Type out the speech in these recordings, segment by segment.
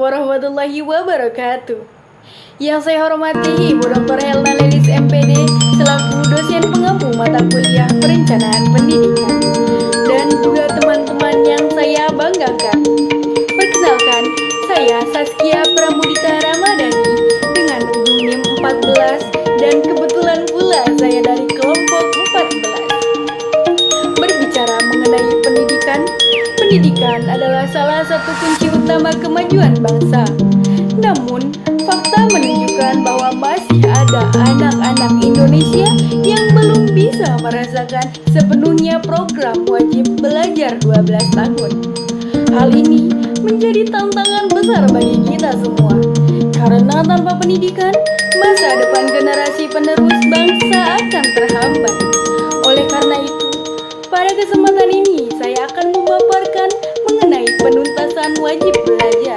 warahmatullahi wabarakatuh. Yang saya hormati Ibu Dr. Helna Lelis MPD selaku dosen pengampu mata kuliah perencanaan pendidikan, dan juga teman-teman yang saya banggakan. Perkenalkan, saya Saskia Pramudita Ramadhani dengan ujung NIM 14 dan kebetulan pula saya dari kelompok 14. Berbicara mengenai pendidikan adalah salah satu kunci utama kemajuan bangsa. Namun, fakta menunjukkan bahwa masih ada anak-anak Indonesia yang belum bisa merasakan sepenuhnya program wajib belajar 12 tahun. Hal ini menjadi tantangan besar bagi kita semua, karena tanpa pendidikan, masa depan generasi penerus bangsa akan terhambat. Oleh karena itu, pada kesempatan ini saya akan memaparkan mengenai penuntasan wajib belajar,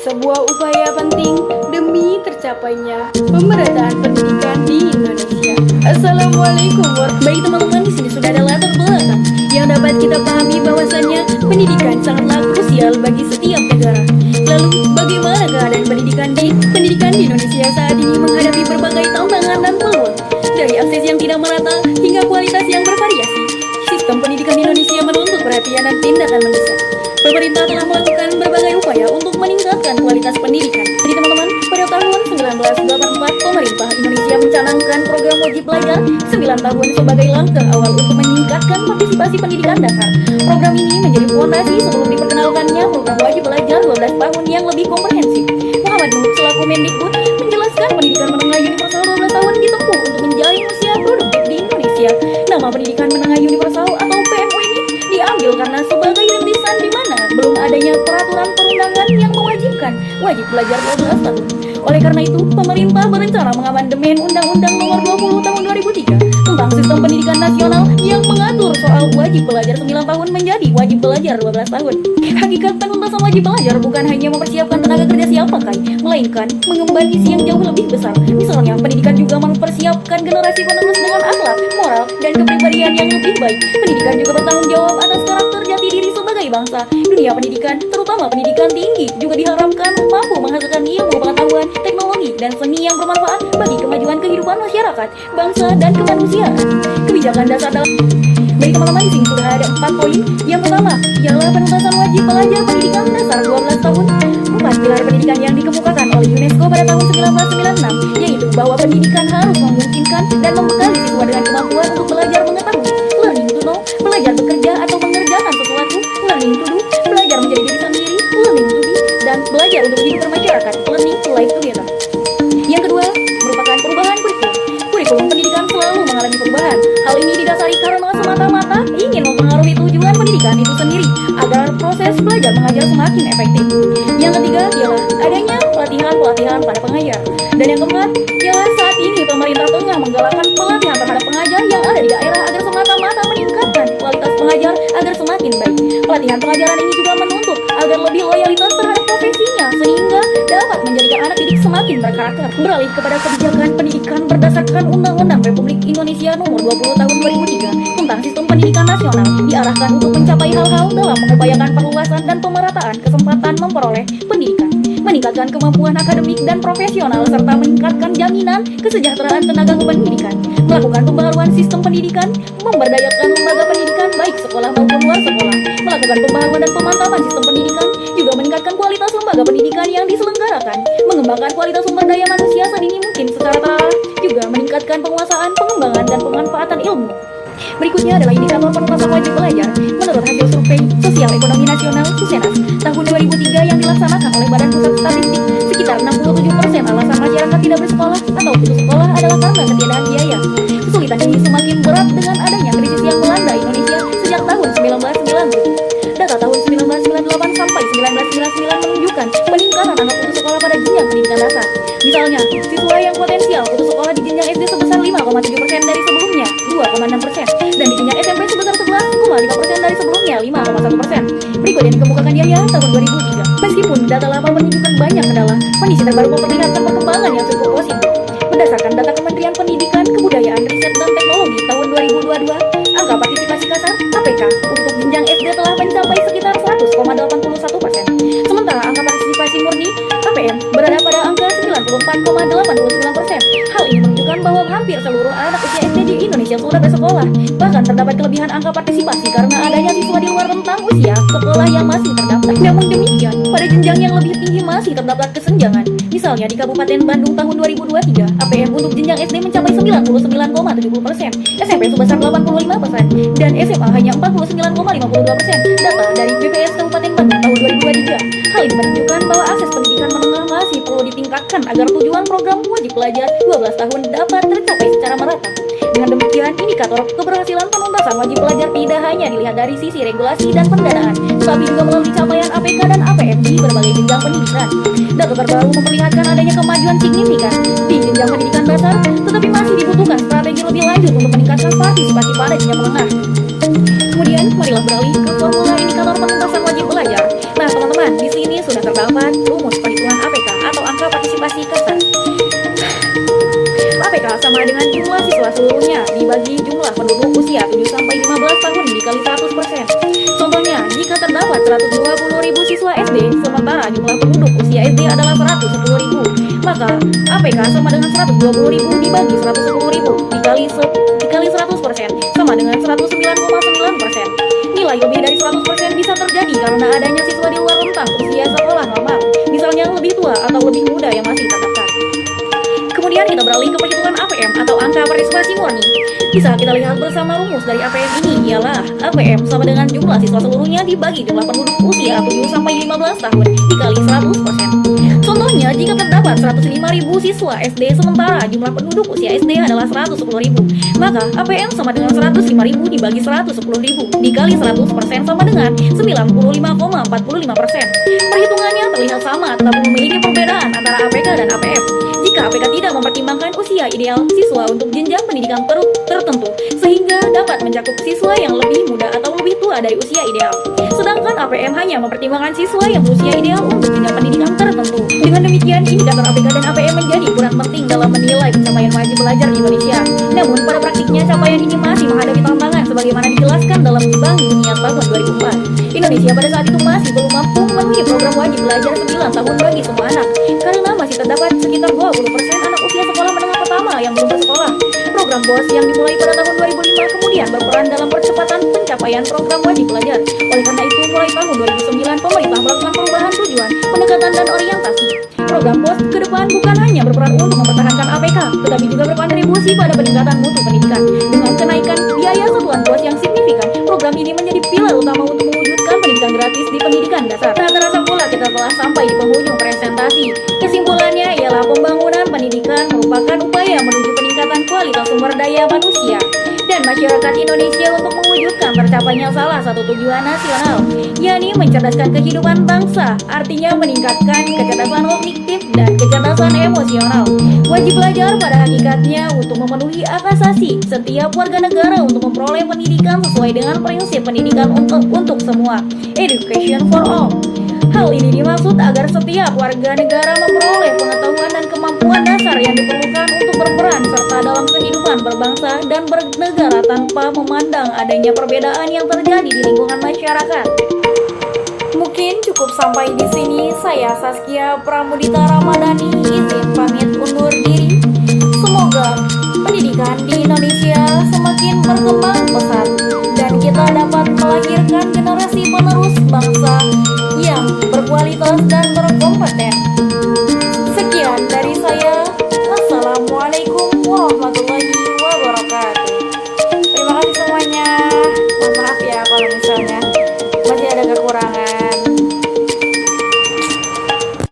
sebuah upaya penting demi tercapainya pemerataan pendidikan di Indonesia. Assalamualaikum warahmatullahi wabarakatuh. Baik teman-teman, di sini sudah ada latar belakang yang dapat kita pahami bahwasannya pendidikan sangatlah krusial bagi setiap negara. Lalu, bagaimana keadaan pendidikan di Indonesia saat ini menghadapi berbagai tantangan dan peluang, dari akses yang tidak merata hingga kualitas yang bervariasi. Sistem pendidikan Indonesia menuntut perhatian dan tindakan mendesak. Pemerintah telah melakukan berbagai upaya untuk meningkatkan kualitas pendidikan. Jadi teman-teman, pada tahun 1984, pemerintah Indonesia mencanangkan program wajib belajar 9 tahun sebagai langkah awal untuk meningkatkan partisipasi pendidikan dasar. Program ini menjadi fondasi sebelum diperkenalkannya program wajib belajar 12 tahun yang lebih komprehensif. Muhammad Nur selaku Mendikbud menjelaskan pendidikan menengah universal 12 tahun ditempuh untuk menjalin usia produktif di Indonesia. Nama pendidikan menengah universal atau PMU ini diambil karena sebagai rintisan di mana belum adanya peraturan perundangan yang mewajibkan wajib belajar 12 tahun. Oleh karena itu, pemerintah berencana mengamandemen Undang-Undang Nomor 20 Tahun 2003 tentang Sistem Pendidikan Nasional yang mengatur soal wajib belajar 9 tahun menjadi wajib belajar 12 tahun. Hakikat penuntasan wajib belajar bukan hanya mempersiapkan tenaga kerja siap pakai, melainkan mengemban isi yang jauh lebih besar. Misalnya, pendidikan juga mempersiapkan generasi penerus dengan akhlak, moral, dan kepribadian yang lebih baik. Pendidikan juga bertanggung jawab atas karakter jati diri sebagai bangsa. Dunia pendidikan, terutama pendidikan tinggi, juga diharapkan mampu menghasilkan ilmu pengetahuan, teknologi, dan seni yang bermanfaat bagi kemajuan kehidupan masyarakat, bangsa, dan kemanusiaan. Kebijakan dasar dalam Baik teman-teman, di sini sudah ada 4 poin. Yang pertama ialah penuntasan wajib belajar pendidikan dasar 12 tahun. 4 pilar pendidikan yang dikemukakan oleh UNESCO pada tahun 1996, yaitu bahwa pendidikan harus memungkinkan dan membekali siswa dengan kemampuan untuk belajar mengetahui, learning to know, belajar bekerja atau mengerjakan sesuatu, learning to do, belajar menjadi diri sendiri, learning to be, dan belajar untuk hidup bermasyarakat, learning to live together. Yang kedua merupakan perubahan kurikulum. Kurikulum pendidikan selalu mengalami perubahan. Hal ini didasari karena semata-mata ingin mempengaruhi tujuan pendidikan itu sendiri agar proses belajar mengajar semakin efektif. Yang ketiga ialah adanya pelatihan pada pengajar. Dan yang keempat ialah saat ini pemerintah tengah menggalakkan pelatihan terhadap pengajar yang ada di daerah agar semata-mata meningkatkan kualitas pengajar agar semakin baik. Pelatihan pengajaran ini juga menuntut agar lebih loyalitas terhadap profesinya sehingga dapat menjadikan anak didik semakin berkarakter. Beralih kepada kebijakan pendidikan berdasarkan Undang-Undang Republik Indonesia Nomor 20 Tahun 2003 tentang Sistem Pendidikan Nasional diarahkan untuk mencapai hal-hal dalam mengupayakan perluasan dan pemerataan kesempatan memperoleh pendidikan, meningkatkan kemampuan akademik dan profesional, serta meningkatkan jaminan kesejahteraan tenaga kependidikan, melakukan pembaharuan sistem pendidikan, memberdayakan lembaga pendidikan baik sekolah maupun luar sekolah, melakukan pembaharuan dan pemantapan sistem pendidikan, juga meningkatkan kualitas lembaga pendidikan yang diselenggarakan, mengembangkan kualitas sumber daya manusia sedini mungkin secara terarah, juga meningkatkan penguasaan, pengembangan, dan pemanfaatan ilmu. Berikutnya adalah indikator penuntasan wajib belajar. Menurut hasil survei Sosial Ekonomi Nasional (Susenas) tahun 2003 yang dilaksanakan oleh Badan Pusat Statistik, sekitar 67% alasan masyarakat tidak bersekolah atau putus sekolah adalah karena ketiadaan biaya. Kesulitan ini semakin berat dengan adanya krisis yang melanda Indonesia sejak tahun 1990. Data tahun 1998 sampai 1999 menunjukkan peningkatan anak putus sekolah pada jenjang pendidikan dasar. Misalnya, siswa yang potensial putus sekolah di jenjang SD sebesar 5,7% dari sebelumnya 2,6%, dan di jenjang SMP sebesar 11,5% dari sebelumnya 5,1%. Berikut yang dikemukakan Yahya tahun 2003. Meskipun data lama menunjukkan banyak kendala, kondisi terbaru memperlihatkan perkembangan yang cukup positif. Berdasarkan data Kementerian Pendidikan, Kebudayaan, Riset, dan Teknologi tahun 2022, angka partisipasi kasar (APK) untuk jenjang SD telah mencapai sekitar 100,81%. Sementara angka partisipasi murni APM berada pada angka 94,89%. Hal ini menunjukkan bahwa hampir seluruh anak usia SD di Indonesia sudah bersekolah. Bahkan terdapat kelebihan angka partisipasi karena adanya siswa di luar rentang usia sekolah yang masih terdaftar. Namun demikian, pada jenjang yang lebih tinggi masih terdapat kesenjangan. Misalnya di Kabupaten Bandung tahun 2023, APM untuk jenjang SD mencapai 99,70%, SMP sebesar 85%, dan SMA hanya 49,52%. Data dari BPS Kabupaten Bandung tahun 2023. Hal ini menunjukkan bahwa akses pendidikan menengah masih perlu ditingkatkan agar tujuan program wajib belajar 12 tahun dapat tercapai secara merata. Dengan demikian, indikator keberhasilan penuntasan wajib belajar tidak hanya dilihat dari sisi regulasi dan pendanaan, tetapi juga melalui capaian APK dan APM di berbagai jenjang pendidikan. Data terbaru memperlihatkan adanya kemajuan signifikan di jenjang pendidikan dasar, tetapi masih dibutuhkan strategi lebih lanjut untuk meningkatkan partisipasi pada jenjang menengah. Kemudian, marilah beralih ke formula indikator penuntasan wajib belajar. Nah, teman-teman, di sini sudah terdapat rumus perhitungan APK atau angka partisipasi kasar. APK sama dengan jumlah siswa seluruhnya dibagi jumlah penduduk usia 7-15 tahun dikali 100%. Contohnya, jika terdapat 120.000 siswa SD, sementara jumlah penduduk usia SD adalah 110.000, maka APK sama dengan 120.000 dibagi 110.000 dikali 100% sama dengan 109,9%. Nilai lebih dari 100% bisa terjadi karena adanya siswa di luar rentang usia sekolah normal, misalnya lebih tua atau lebih muda yang masih terdaftar. Kemudian kita beralih ke perhitungan APM atau angka partisipasi murni. Bisa kita lihat bersama rumus dari APM ini ialah APM sama dengan jumlah siswa seluruhnya dibagi jumlah penduduk usia 7-15 tahun dikali 100%. Contohnya, jika terdapat 105.000 siswa SD sementara jumlah penduduk usia SD adalah 110.000, maka APM sama dengan 105.000 dibagi 110.000 dikali 100% sama dengan 95,45%. Perhitungannya terlihat sama tetapi memiliki perbedaan antara APK dan APM. Jika APK tidak mempertimbangkan usia ideal siswa untuk jenjang pendidikan tertentu, sehingga dapat mencakup siswa yang lebih muda atau lebih tua dari usia ideal. Sedangkan APM hanya mempertimbangkan siswa yang berusia ideal untuk jenjang pendidikan tertentu. Dengan demikian, indikator APK dan APM menjadi peran penting dalam menilai pencapaian wajib belajar di Indonesia. Namun, pada praktiknya capaian ini masih menghadapi tantangan sebagaimana dijelaskan dalam Bank Dunia tahun 2004. Indonesia pada saat itu masih belum mampu memenuhi program wajib belajar 9 tahun bagi semua anak, karena masih terdapat sekitar 20% anak usia sekolah menengah pertama yang belum bersekolah. Program BOS yang dimulai pada tahun 2005 kemudian berperan dalam percepatan pencapaian program wajib belajar. Oleh karena itu, mulai tahun 2009 pemerintah melakukan perubahan tujuan, pendekatan dan orientasi. Program BOS ke depan bukan hanya berperan untuk mempertahankan APK, tetapi juga berkontribusi pada peningkatan mutu pendidikan. Dengan kenaikan biaya satuan BOS yang signifikan, program ini menjadi pilar utama untuk mewujudkan pendidikan gratis di pendidikan dasar. Tak terasa pula kita telah sampai di penghujung presentasi. Kesimpulannya ialah pembangunan pendidikan merupakan upaya menuju peningkatan kualitas sumber daya manusia dan masyarakat Indonesia untuk mewujudkan tercapainya salah satu tujuan nasional, yakni mencerdaskan kehidupan bangsa, artinya meningkatkan kecerdasan kognitif dan kecerdasan emosional. Wajib belajar pada hakikatnya untuk memenuhi hak asasi setiap warga negara untuk memperoleh pendidikan sesuai dengan prinsip pendidikan untuk semua, education for all. Hal ini dimaksud agar setiap warga negara memperoleh pengetahuan dan kemampuan dasar yang diperlukan untuk berperan serta dalam kehidupan berbangsa dan bernegara tanpa memandang adanya perbedaan yang terjadi di lingkungan masyarakat. Mungkin cukup sampai di sini. Saya Saskia Pramudita Ramadhani izin pamit undur diri. Semoga pendidikan di Indonesia semakin berkembang pesat dan kita dapat melahirkan generasi penerus bangsa yang berkualitas dan berkompeten. Sekian dari saya. Assalamualaikum warahmatullahi wabarakatuh. Terima kasih semuanya. Mohon maaf ya kalau misalnya